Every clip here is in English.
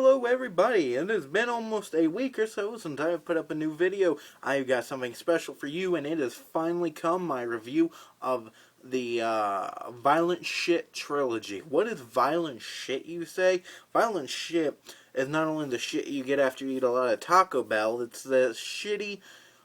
Hello everybody, it has been almost a week or so since I've put up a new video. I've got something special for you, and it has finally come, my review of the Violent Shit Trilogy. What is violent shit, you say? Violent shit is not only the shit you get after you eat a lot of Taco Bell, it's the shitty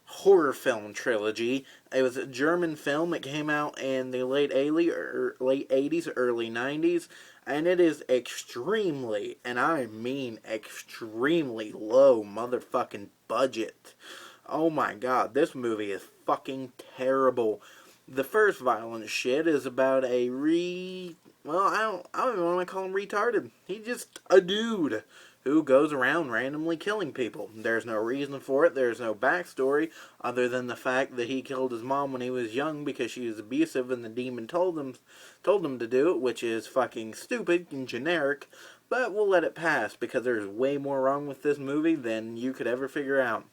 horror film trilogy. It was a German film. It came out in the late 80s, early 90s, and it is extremely, and I mean extremely low motherfucking budget. Oh my god, this movie is fucking terrible. The first violent shit is about well, I don't even want to call him retarded. He's just a dude who goes around randomly killing people. There's no reason for it. There's no backstory other than the fact that he killed his mom when he was young because she was abusive and the demon told him to do it, which is fucking stupid and generic, but we'll let it pass because there's way more wrong with this movie than you could ever figure out.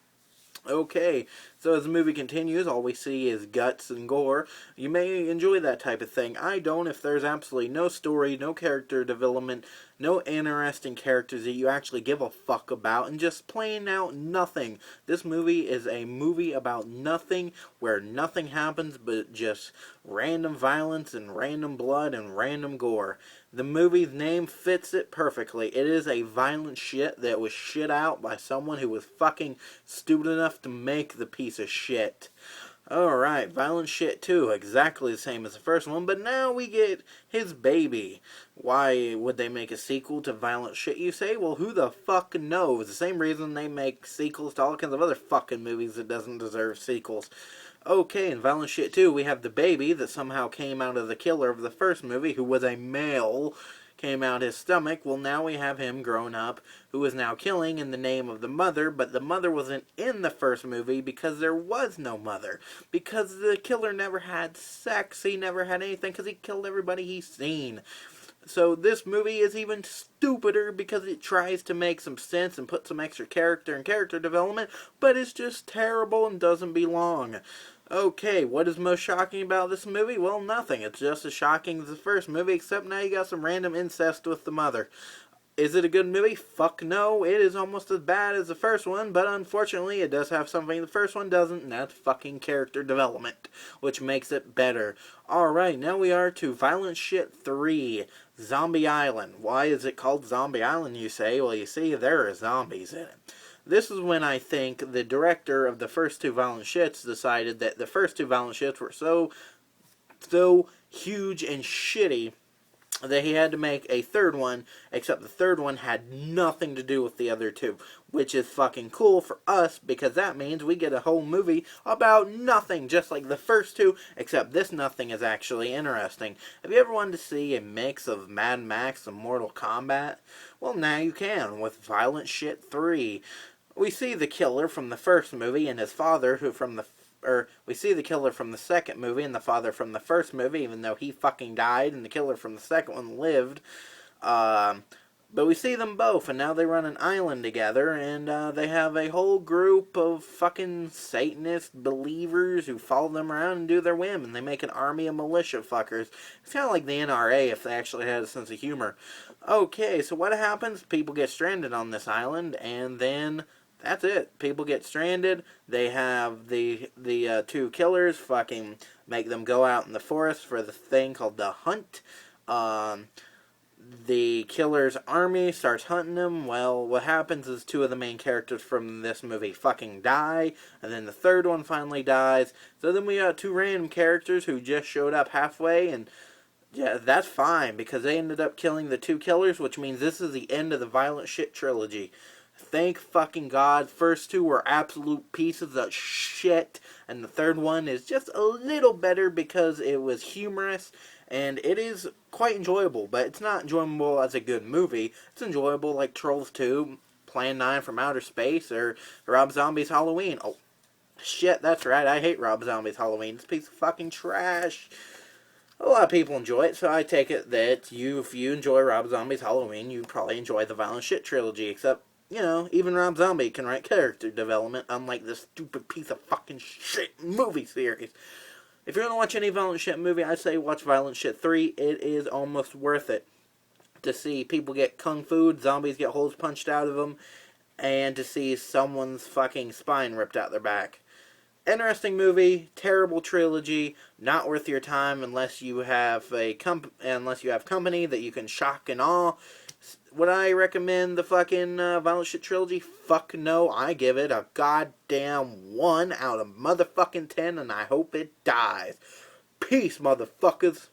Okay, so as the movie continues, all we see is guts and gore. You may enjoy that type of thing. I don't if there's absolutely no story, no character development, no interesting characters that you actually give a fuck about, and just plain out nothing. This movie is a movie about nothing, where nothing happens but just random violence and random blood and random gore. The movie's name fits it perfectly. It is a violent shit that was shit out by someone who was fucking stupid enough to make the piece of shit. Alright, Violent Shit 2, exactly the same as the first one, but now we get his baby. Why would they make a sequel to Violent Shit, you say? Well, who the fuck knows? The same reason they make sequels to all kinds of other fucking movies that doesn't deserve sequels. Okay, in Violent Shit 2, we have the baby that somehow came out of the killer of the first movie, who was a male, came out his stomach. Well, now we have him grown up, who is now killing in the name of the mother, but the mother wasn't in the first movie because there was no mother. Because the killer never had sex, he never had anything, because he killed everybody he's seen. So this movie is even stupider because it tries to make some sense and put some extra character and character development, but it's just terrible and doesn't belong. Okay, what is most shocking about this movie? Well, nothing. It's just as shocking as the first movie, except now you got some random incest with the mother. Is it a good movie? Fuck no. It is almost as bad as the first one, but unfortunately it does have something the first one doesn't, and that's fucking character development, which makes it better. Alright, now we are to Violent Shit 3, Zombie Island. Why is it called Zombie Island, you say? Well, you see, there are zombies in it. This is when I think the director of the first two Violent Shits decided that the first two Violent Shits were so huge and shitty that he had to make a third one, except the third one had nothing to do with the other two, which is fucking cool for us, because that means we get a whole movie about nothing, just like the first two, except this nothing is actually interesting. Have you ever wanted to see a mix of Mad Max and Mortal Kombat? Well, now you can, with Violent Shit 3. We see the killer from the first movie and his father, we see the killer from the second movie and the father from the first movie, even though he fucking died and the killer from the second one lived. But we see them both, and now they run an island together, and they have a whole group of fucking Satanist believers who follow them around and do their whim, and they make an army of militia fuckers. It's kind of like the NRA if they actually had a sense of humor. Okay, so what happens? People get stranded on this island, and then that's it. People get stranded. They have the two killers fucking make them go out in the forest for the thing called the hunt. The killer's army starts hunting them. Well, what happens is two of the main characters from this movie fucking die, and then the third one finally dies. So then we got two random characters who just showed up halfway, and yeah, that's fine, because they ended up killing the two killers, which means this is the end of the Violent Shit trilogy. Thank fucking God. First two were absolute pieces of shit, and the third one is just a little better because it was humorous, and it is quite enjoyable, but it's not enjoyable as a good movie. It's enjoyable like Trolls 2, Plan 9 from Outer Space, or Rob Zombie's Halloween. Oh, shit, that's right, I hate Rob Zombie's Halloween. It's a piece of fucking trash. A lot of people enjoy it, so I take it that if you enjoy Rob Zombie's Halloween, you probably enjoy the Violent Shit trilogy, except, you know, even Rob Zombie can write character development, unlike this stupid piece of fucking shit movie series. If you're going to watch any Violent Shit movie, I say watch Violent Shit 3. It is almost worth it. to see people get kung fu, zombies get holes punched out of them, and to see someone's fucking spine ripped out their back. Interesting movie, terrible trilogy, not worth your time unless you have company that you can shock and awe. Would I recommend the fucking Violent Shit trilogy? Fuck no, I give it a goddamn 1 out of motherfucking 10, and I hope it dies. Peace, motherfuckers.